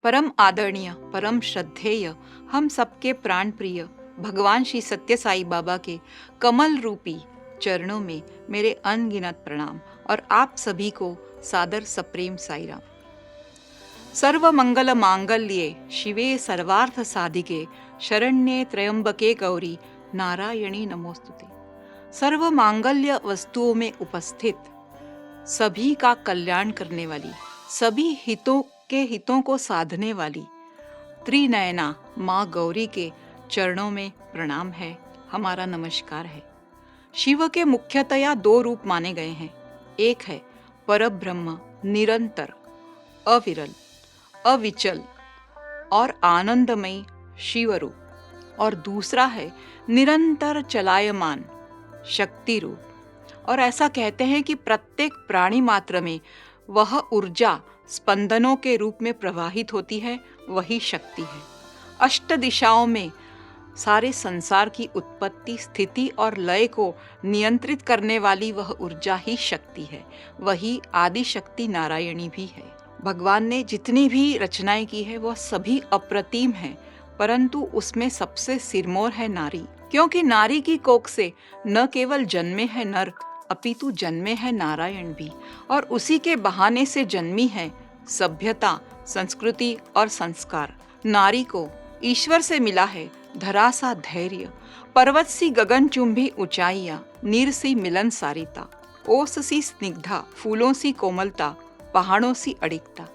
परम आदरणीय, परम श्रद्धेय, हम सबके प्राण प्रिय भगवान श्री सत्य साई बाबा के कमल रूपी चरणों में मेरे अनगिनत प्रणाम और आप सभी को सादर सप्रेम साईराम। सर्व मंगल मांगल्ये शिवे सर्वार्थ साधिके शरण्ये त्र्यंबके गौरी नारायणी नमोस्तुते। सर्व मांगल्य वस्तुओं में उपस्थित सभी का कल्याण करने वाली, सभी हितों को साधने वाली त्रिनयना माँ गौरी के चरणों में प्रणाम है, हमारा नमस्कार है। शिव के मुख्यतया दो रूप माने गए हैं। एक है परब्रह्म, निरंतर, अविरल, अविचल और आनंदमयी शिव रूप, और दूसरा है निरंतर चलायमान शक्ति रूप। और ऐसा कहते हैं कि प्रत्येक प्राणी मात्र में वह ऊर्जा स्पंदनों के रूप में प्रवाहित होती है, वही शक्ति है। अष्ट दिशाओं में सारे संसार की उत्पत्ति, स्थिति और लय को नियंत्रित करने वाली वह ऊर्जा ही शक्ति है, वही आदि शक्ति नारायणी भी है। भगवान ने जितनी भी रचनाएं की है वह सभी अप्रतिम है, परंतु उसमें सबसे सिरमौर है नारी, क्योंकि नारी की कोख से न केवल जन्मे है नर, अपितु जन्मे है नारायण भी, और उसी के बहाने से जन्मी है सभ्यता, संस्कृति और संस्कार। नारी को ईश्वर से मिला है धरा सा धैर्य, पर्वत सी गगनचुंबी ऊंचाइयां, नीर सी मिलन सारिता, ओस सी स्निग्धा, फूलों सी कोमलता, पहाड़ों सी अडिगता।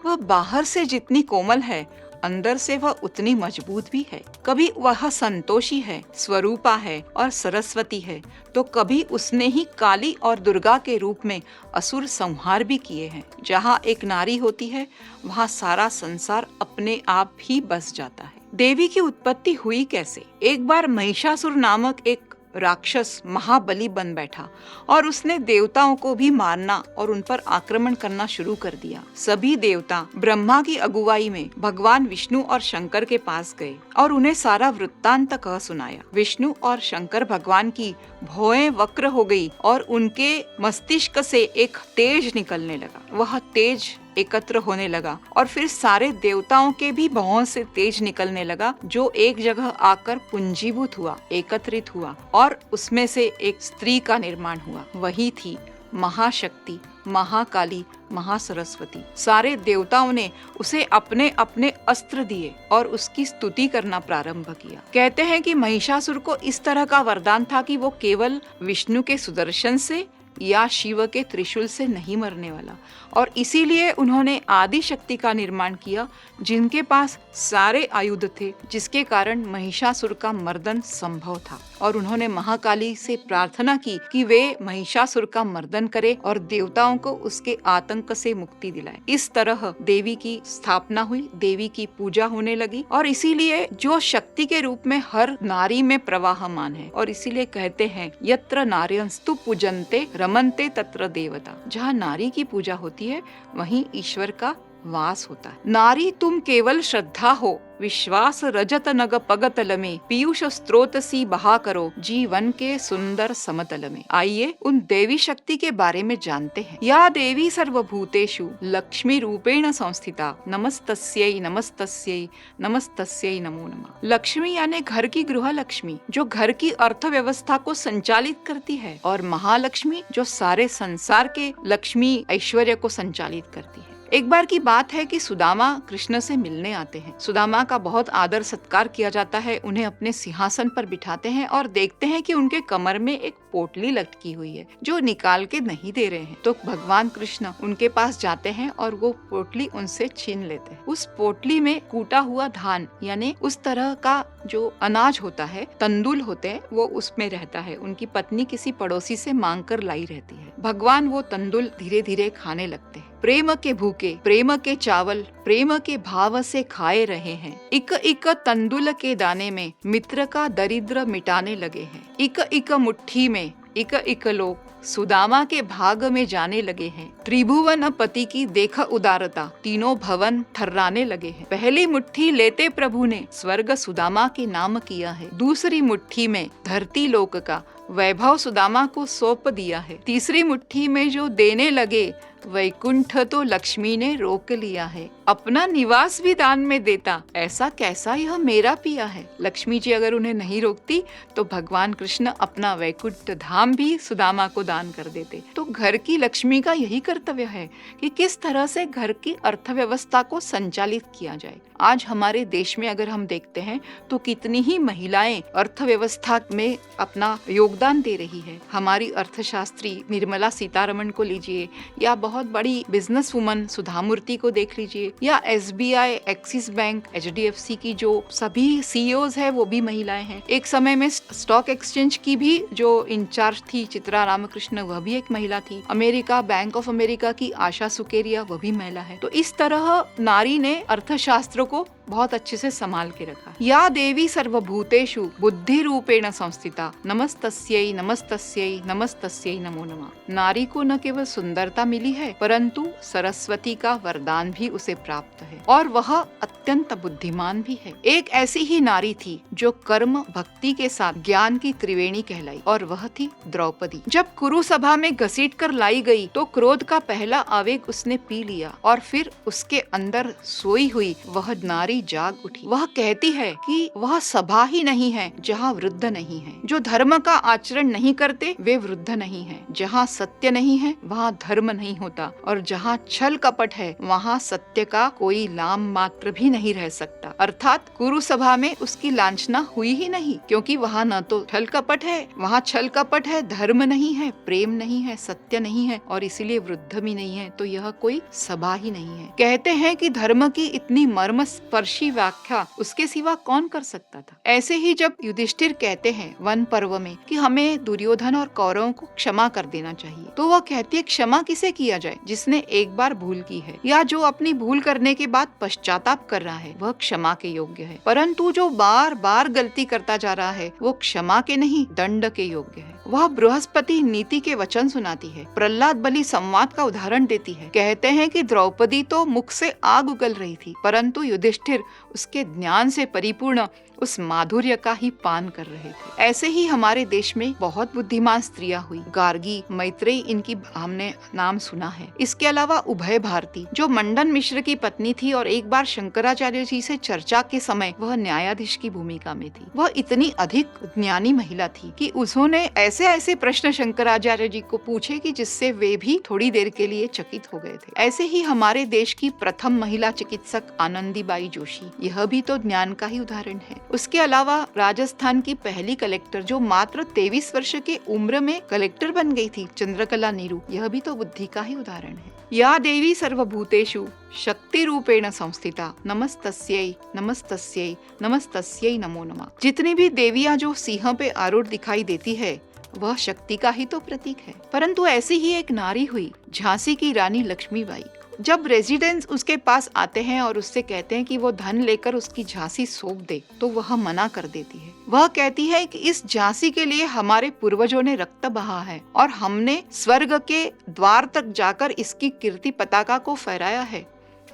वह बाहर से जितनी कोमल है, अंदर से वह उतनी मजबूत भी है। कभी वह संतोषी है, स्वरूपा है और सरस्वती है, तो कभी उसने ही काली और दुर्गा के रूप में असुर संहार भी किए हैं। जहाँ एक नारी होती है वहाँ सारा संसार अपने आप ही बस जाता है। देवी की उत्पत्ति हुई कैसे? एक बार महिषासुर नामक एक राक्षस महाबली बन बैठा और उसने देवताओं को भी मारना और उन पर आक्रमण करना शुरू कर दिया। सभी देवता ब्रह्मा की अगुवाई में भगवान विष्णु और शंकर के पास गए और उन्हें सारा वृत्तांत कह सुनाया। विष्णु और शंकर भगवान की भौएं वक्र हो गई और उनके मस्तिष्क से एक तेज निकलने लगा। वह तेज एकत्र होने लगा और फिर सारे देवताओं के भी भौं से तेज निकलने लगा, जो एक जगह आकर पुंजीभूत हुआ, एकत्रित हुआ और उसमें से एक स्त्री का निर्माण हुआ। वही थी महाशक्ति, महाकाली, महासरस्वती। सारे देवताओं ने उसे अपने अपने अस्त्र दिए और उसकी स्तुति करना प्रारंभ किया। कहते हैं कि महिषासुर को इस तरह का वरदान था कि वो केवल विष्णु के सुदर्शन से या शिव के त्रिशूल से नहीं मरने वाला, और इसीलिए उन्होंने आदि शक्ति का निर्माण किया, जिनके पास सारे आयुध थे, जिसके कारण महिषासुर का मर्दन संभव था। और उन्होंने महाकाली से प्रार्थना की कि वे महिषासुर का मर्दन करे और देवताओं को उसके आतंक से मुक्ति दिलाए। इस तरह देवी की स्थापना हुई, देवी की पूजा होने लगी, और इसीलिए जो शक्ति के रूप में हर नारी में प्रवाहमान है। और इसीलिए कहते हैं यत्र नार्यंस्तु पूजन्ते रमन्ते तत्र देवता। जहाँ नारी की पूजा होती है वहीं ईश्वर का वास होता है। नारी तुम केवल श्रद्धा हो, विश्वास रजत नग पगतल में, पीयूष स्त्रोत सी बहा करो, जीवन के सुंदर समतल में। आइए उन देवी शक्ति के बारे में जानते हैं। या देवी सर्वभूतेषु लक्ष्मी रूपेण संस्थिता, नमस्तस्यै नमस्तस्यै नमस्तस्यै नमो नमः। लक्ष्मी यानी घर की गृह लक्ष्मी, जो घर की अर्थव्यवस्था को संचालित करती है, और महालक्ष्मी जो सारे संसार के लक्ष्मी ऐश्वर्य को संचालित करती है। एक बार की बात है कि सुदामा कृष्ण से मिलने आते हैं। सुदामा का बहुत आदर सत्कार किया जाता है, उन्हें अपने सिंहासन पर बिठाते हैं और देखते हैं कि उनके कमर में एक पोटली लटकी हुई है जो निकाल के नहीं दे रहे हैं। तो भगवान कृष्ण उनके पास जाते हैं और वो पोटली उनसे छीन लेते हैं। उस पोटली में कूटा हुआ धान यानी उस तरह का जो अनाज होता है, तंदुल होते हैं, वो उसमें रहता है। उनकी पत्नी किसी पड़ोसी से मांग कर लाई रहती है। भगवान वो तंदुल धीरे धीरे खाने लगते हैं। प्रेम के भूखे, प्रेम के चावल, प्रेम के भाव से खाए रहे हैं। इक इक तंदुल के दाने में मित्र का दरिद्र मिटाने लगे हैं। इक इक मुट्ठी में इक इक लोग सुदामा के भाग में जाने लगे हैं। त्रिभुवन पति की देख उदारता, तीनों भवन ठर्राने लगे हैं। पहली मुट्ठी लेते प्रभु ने स्वर्ग सुदामा के नाम किया है। दूसरी मुट्ठी में धरती लोक का वैभव सुदामा को सौंप दिया है। तीसरी मुट्ठी में जो देने लगे वैकुंठ तो लक्ष्मी ने रोक लिया है, अपना निवास भी दान में देता, ऐसा कैसा यह मेरा पिया है। लक्ष्मी जी अगर उन्हें नहीं रोकती तो भगवान कृष्ण अपना वैकुंठ धाम भी सुदामा को दान कर देते। तो घर की लक्ष्मी का यही कर्तव्य है कि किस तरह से घर की अर्थव्यवस्था को संचालित किया जाए। आज हमारे देश में अगर हम देखते हैं तो कितनी ही महिलाएं अर्थव्यवस्था में अपना योगदान दे रही है। हमारी अर्थशास्त्री निर्मला सीतारमण को लीजिए, या बहुत बड़ी बिजनेस वुमन सुधा मूर्ति को देख लीजिए, या SBI, एक्सिस बैंक, HDFC की जो सभी CEOs है वो भी महिलाएं हैं। एक समय में स्टॉक एक्सचेंज की भी जो इंचार्ज थी चित्रा रामकृष्ण, वह भी एक महिला थी। अमेरिका, बैंक ऑफ अमेरिका की आशा सुकेरिया, वह भी महिला है। तो इस तरह नारी ने अर्थशास्त्र को बहुत अच्छे से संभाल के रखा। या देवी सर्वभूतेषु बुद्धि रूपेण संस्थिता नमस्तस्यै नमस्तस्यै नमस्तस्यै नमो नमः। नारी को न केवल सुंदरता मिली है परंतु सरस्वती का वरदान भी उसे प्राप्त है और वह अत्यंत बुद्धिमान भी है। एक ऐसी ही नारी थी जो कर्म भक्ति के साथ ज्ञान की त्रिवेणी कहलाई और वह थी द्रौपदी। जब कुरु सभा में घसीट कर लाई गई तो क्रोध का पहला आवेग उसने पी लिया और फिर उसके अंदर सोई हुई वह नारी जाग उठी। वह कहती है कि वह सभा ही नहीं है जहाँ वृद्ध नहीं है। जो धर्म का आचरण नहीं करते वे वृद्ध नहीं है। जहाँ सत्य नहीं है वहाँ धर्म नहीं होता और जहाँ छल कपट है वहाँ सत्य का कोई नाम मात्र भी नहीं रह सकता। अर्थात कुरु सभा में उसकी लांछना हुई ही नहीं, क्योंकि वहाँ न तो छल कपट है, वहाँ छल कपट है, धर्म नहीं है, प्रेम नहीं है, सत्य नहीं है और इसीलिए वृद्ध भी नहीं है। तो यह कोई सभा ही नहीं है। कहते हैं कि धर्म की इतनी मर्म स्पर्शी व्याख्या उसके सिवा कौन कर सकता था। ऐसे ही जब युधिष्ठिर कहते हैं वन पर्व में कि हमें दुर्योधन और कौरवों को क्षमा कर देना चाहिए, तो वह कहती है क्षमा किसे किया जाए? जिसने एक बार भूल की है या जो अपनी भूल करने के बाद पश्चाताप कर रहा है वह क्षमा के योग्य है, परंतु जो बार बार गलती करता जा रहा है वो क्षमा के नहीं दंड के योग्य है। वह बृहस्पति नीति के वचन सुनाती है, प्रहलाद बलि संवाद का उदाहरण देती है। कहते हैं कि द्रौपदी तो मुख से आग उगल रही थी परंतु युधिष्ठिर उसके ज्ञान से परिपूर्ण उस माधुर्य का ही पान कर रहे थे। ऐसे ही हमारे देश में बहुत बुद्धिमान स्त्रियां हुई। गार्गी, मैत्रेयी, इनकी हमने नाम सुना है। इसके अलावा उभय भारती जो मंडन मिश्र की पत्नी थी और एक बार शंकराचार्य जी से चर्चा के समय वह न्यायाधीश की भूमिका में थी। वह इतनी अधिक ज्ञानी महिला थी कि उन्होंने ऐसे ऐसे प्रश्न शंकराचार्य जी को पूछे कि जिससे वे भी थोड़ी देर के लिए चकित हो गए थे। ऐसे ही हमारे देश की प्रथम महिला चिकित्सक आनंदीबाई जोशी, यह भी तो ज्ञान का ही उदाहरण है। उसके अलावा राजस्थान की पहली कलेक्टर जो मात्र 23 वर्ष के उम्र में कलेक्टर बन गई थी, चंद्रकला नीरू, यह भी तो बुद्धि का ही उदाहरण है। या देवी सर्वभूतेषु शक्ति रूपेण संस्थिता नमस्तस्यै नमस्तस्यै नमस्तस्यै नमो नमः। जितनी भी देवियां जो सिंह पे आरूढ़ दिखाई देती है वह शक्ति का ही तो प्रतीक है। परंतु ऐसी ही एक नारी हुई झांसी की रानी लक्ष्मीबाई। जब रेजिडेंट्स उसके पास आते हैं और उससे कहते हैं कि वो धन लेकर उसकी झांसी सौंप दे तो वह मना कर देती है। वह कहती है कि इस झांसी के लिए हमारे पूर्वजों ने रक्त बहा है और हमने स्वर्ग के द्वार तक जाकर इसकी कीर्ति पताका को फहराया है।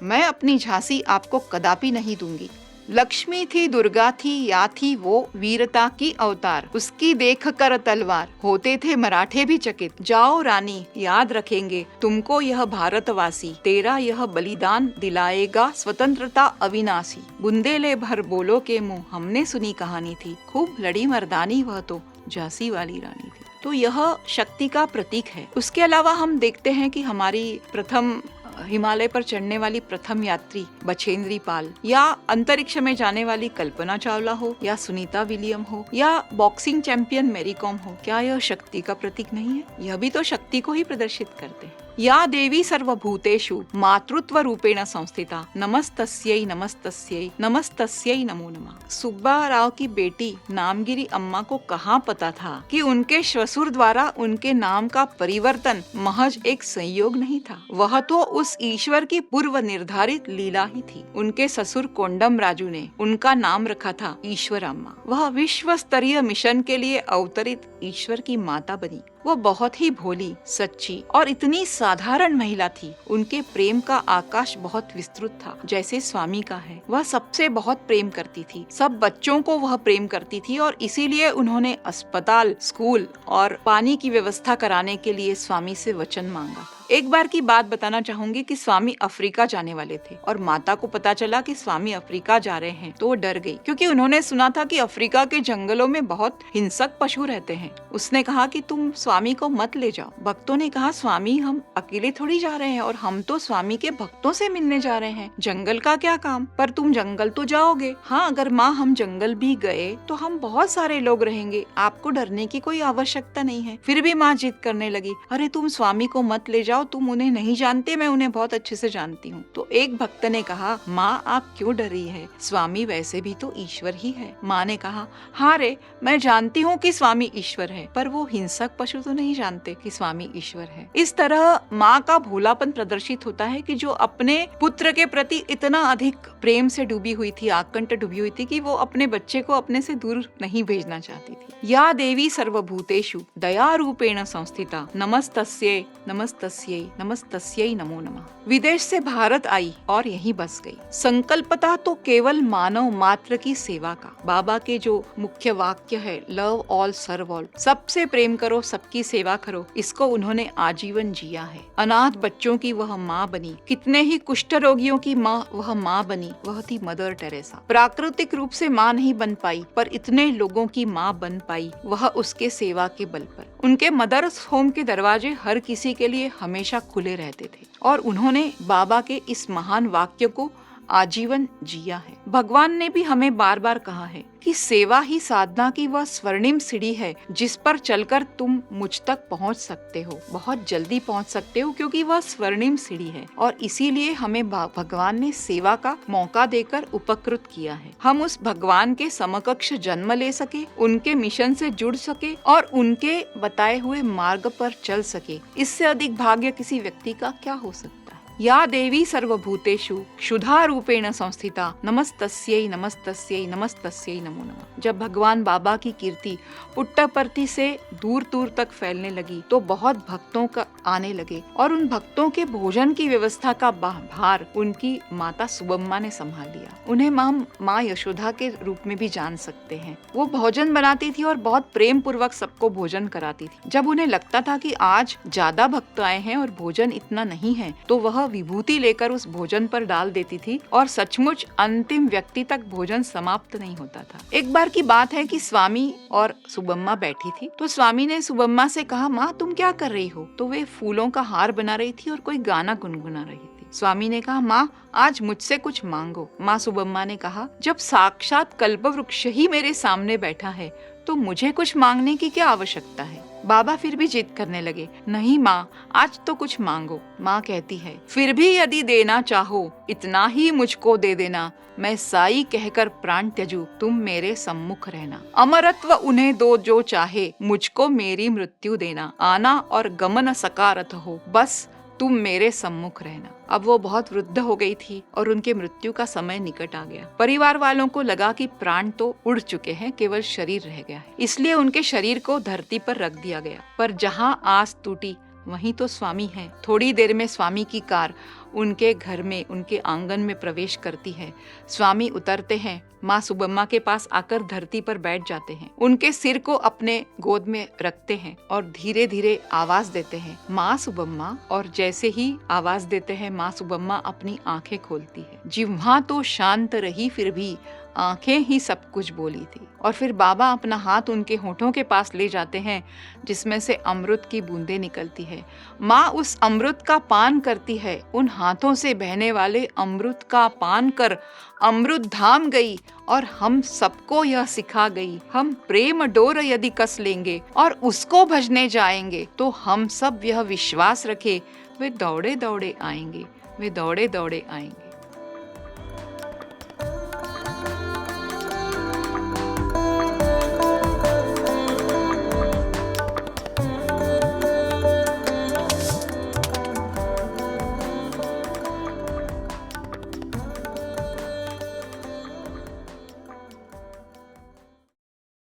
मैं अपनी झांसी आपको कदापि नहीं दूंगी। लक्ष्मी थी, दुर्गा थी, या थी वो वीरता की अवतार, उसकी देख कर तलवार होते थे मराठे भी चकित। जाओ रानी, याद रखेंगे तुमको यह भारतवासी, तेरा यह बलिदान दिलाएगा स्वतंत्रता अविनाशी। बुंदेले भर बोलो के मुंह, हमने सुनी कहानी थी, खूब लड़ी मर्दानी वह तो झांसी वाली रानी थी। तो यह शक्ति का प्रतीक है। उसके अलावा हम देखते हैं कि हमारी प्रथम हिमालय पर चढ़ने वाली प्रथम यात्री बछेंद्री पाल, या अंतरिक्ष में जाने वाली कल्पना चावला हो, या सुनीता विलियम हो, या बॉक्सिंग चैंपियन मैरी कॉम हो, क्या यह शक्ति का प्रतीक नहीं है? यह भी तो शक्ति को ही प्रदर्शित करते हैं। या देवी सर्वभूतेषु मातृत्व रूपेण संस्थिता नमस्तस्यै नमस्तस्यै नमस्तस्यै नमो नमः। सुब्बा राव की बेटी नामगिरी अम्मा को कहाँ पता था कि उनके श्वशुर द्वारा उनके नाम का परिवर्तन महज एक संयोग नहीं था, वह तो उस ईश्वर की पूर्व निर्धारित लीला ही थी। उनके ससुर कोंडम राजू ने उनका नाम रखा था ईश्वर अम्मा। वह विश्व स्तरीय मिशन के लिए अवतरित ईश्वर की माता बनी। वो बहुत ही भोली, सच्ची और इतनी साधारण महिला थी। उनके प्रेम का आकाश बहुत विस्तृत था, जैसे स्वामी का है। वह सबसे बहुत प्रेम करती थी, सब बच्चों को वह प्रेम करती थी और इसीलिए उन्होंने अस्पताल, स्कूल और पानी की व्यवस्था कराने के लिए स्वामी से वचन मांगा था। एक बार की बात बताना चाहूंगी कि स्वामी अफ्रीका जाने वाले थे और माता को पता चला कि स्वामी अफ्रीका जा रहे हैं तो वो डर गई, क्योंकि उन्होंने सुना था कि अफ्रीका के जंगलों में बहुत हिंसक पशु रहते हैं। उसने कहा कि तुम स्वामी को मत ले जाओ। भक्तों ने कहा, स्वामी हम अकेले थोड़ी जा रहे हैं और हम तो स्वामी के भक्तों से मिलने जा रहे हैं, जंगल का क्या काम, पर तुम जंगल तो जाओगे। हाँ, अगर माँ हम जंगल भी गए तो हम बहुत सारे लोग रहेंगे, आपको डरने की कोई आवश्यकता नहीं है। फिर भी माँ जिद करने लगी, अरे तुम स्वामी को मत ले जाओ, तुम उन्हें नहीं जानते, मैं उन्हें बहुत अच्छे से जानती हूँ। तो एक भक्त ने कहा, माँ आप क्यों डर रही है, स्वामी वैसे भी तो ईश्वर ही है। माँ ने कहा, हाँ रे, मैं जानती हूँ कि स्वामी ईश्वर है, पर वो हिंसक पशु तो नहीं जानते कि स्वामी ईश्वर है। इस तरह माँ का भोलापन प्रदर्शित होता है कि जो अपने पुत्र के प्रति इतना अधिक प्रेम से डूबी हुई थी, आकंठ डूबी हुई थी, कि वो अपने बच्चे को अपने से दूर नहीं भेजना चाहती थी। या देवी सर्वभूतेषु दया रूपेण संस्थिता नमस्तस्यै नमस्तस्यै नमस्तस्यै नमो नमः। विदेश से भारत आई और यहीं बस गई। संकल्पता तो केवल मानव मात्र की सेवा का। बाबा के जो मुख्य वाक्य है, लव ऑल सर्व ऑल, सबसे प्रेम करो, सबकी सेवा करो, इसको उन्होंने आजीवन जिया है। अनाथ बच्चों की वह माँ बनी, कितने ही कुष्ठ रोगियों की माँ वह माँ बनी, वह थी मदर टेरेसा। प्राकृतिक रूप से माँ नहीं बन पाई, पर इतने लोगों की माँ बन पाई, वह उसके सेवा के बल पर। उनके मदर्स होम के दरवाजे हर किसी के लिए हमेशा खुले रहते थे और उन्होंने बाबा के इस महान वाक्य को आजीवन जिया है। भगवान ने भी हमें बार बार कहा है कि सेवा ही साधना की वह स्वर्णिम सीढ़ी है जिस पर चलकर तुम मुझ तक पहुंच सकते हो, बहुत जल्दी पहुंच सकते हो, क्योंकि वह स्वर्णिम सीढ़ी है। और इसीलिए हमें भगवान ने सेवा का मौका देकर उपकृत किया है। हम उस भगवान के समकक्ष जन्म ले सके, उनके मिशन से जुड़ सके और उनके बताए हुए मार्ग पर चल सके, इससे अधिक भाग्य किसी व्यक्ति का क्या हो सकता है। या देवी सर्वभूतेषु क्षुधा रूपेण संस्थिता नमस्तस्यै नमस्तस्यै नमस्तस्यै नमो नमः। जब भगवान बाबा की कीर्ति पुट्टपर्ती से दूर दूर तक फैलने लगी तो बहुत भक्तों का आने लगे और उन भक्तों के भोजन की व्यवस्था का भार उनकी माता सुबम्मा ने संभाल लिया। उन्हें माँ यशोदा के रूप में भी जान सकते हैं। वो भोजन बनाती थी और बहुत प्रेम पूर्वक सबको भोजन कराती थी। जब उन्हें लगता था कि आज ज्यादा भक्त आए हैं और भोजन इतना नहीं है, तो वह विभूति लेकर उस भोजन पर डाल देती थी और सचमुच अंतिम व्यक्ति तक भोजन समाप्त नहीं होता था। एक बार की बात है कि स्वामी और सुबम्मा बैठी थी तो स्वामी ने सुबम्मा से कहा, माँ तुम क्या कर रही हो? तो वे फूलों का हार बना रही थी और कोई गाना गुनगुना रही थी। स्वामी ने कहा, माँ आज मुझसे कुछ मांगो। माँ सुबम्मा ने कहा, जब साक्षात कल्पवृक्ष ही मेरे सामने बैठा है तो मुझे कुछ मांगने की क्या आवश्यकता है? बाबा फिर भी जिद करने लगे, नहीं माँ आज तो कुछ मांगो। माँ कहती है, फिर भी यदि देना चाहो इतना ही मुझको दे देना, मैं साई कहकर प्राण त्यजू, तुम मेरे सम्मुख रहना। अमरत्व उन्हें दो जो चाहे, मुझको मेरी मृत्यु देना, आना और गमन सकारत हो, बस तुम मेरे सम्मुख रहना। अब वो बहुत वृद्ध हो गई थी और उनके मृत्यु का समय निकट आ गया। परिवार वालों को लगा कि प्राण तो उड़ चुके हैं, केवल शरीर रह गया है, इसलिए उनके शरीर को धरती पर रख दिया गया। पर जहाँ आस टूटी वहीं तो स्वामी है। थोड़ी देर में स्वामी की कार उनके घर में, उनके आंगन में प्रवेश करती है। स्वामी उतरते हैं, माँ सुबम्मा के पास आकर धरती पर बैठ जाते हैं, उनके सिर को अपने गोद में रखते हैं और धीरे धीरे आवाज देते हैं, माँ सुबम्मा। और जैसे ही आवाज देते हैं, माँ सुबम्मा अपनी आंखें खोलती है। जिह्वा तो शांत रही, फिर भी आंखें ही सब कुछ बोली थी। और फिर बाबा अपना हाथ उनके होठों के पास ले जाते हैं जिसमें से अमृत की बूंदें निकलती है। माँ उस अमृत का पान करती है। उन हाथों से बहने वाले अमृत का पान कर अमृत धाम गई और हम सबको यह सिखा गई। हम प्रेम डोर यदि कस लेंगे और उसको भजने जाएंगे तो हम सब यह विश्वास रखे, वे दौड़े दौड़े आएंगे, वे दौड़े दौड़े आएंगे।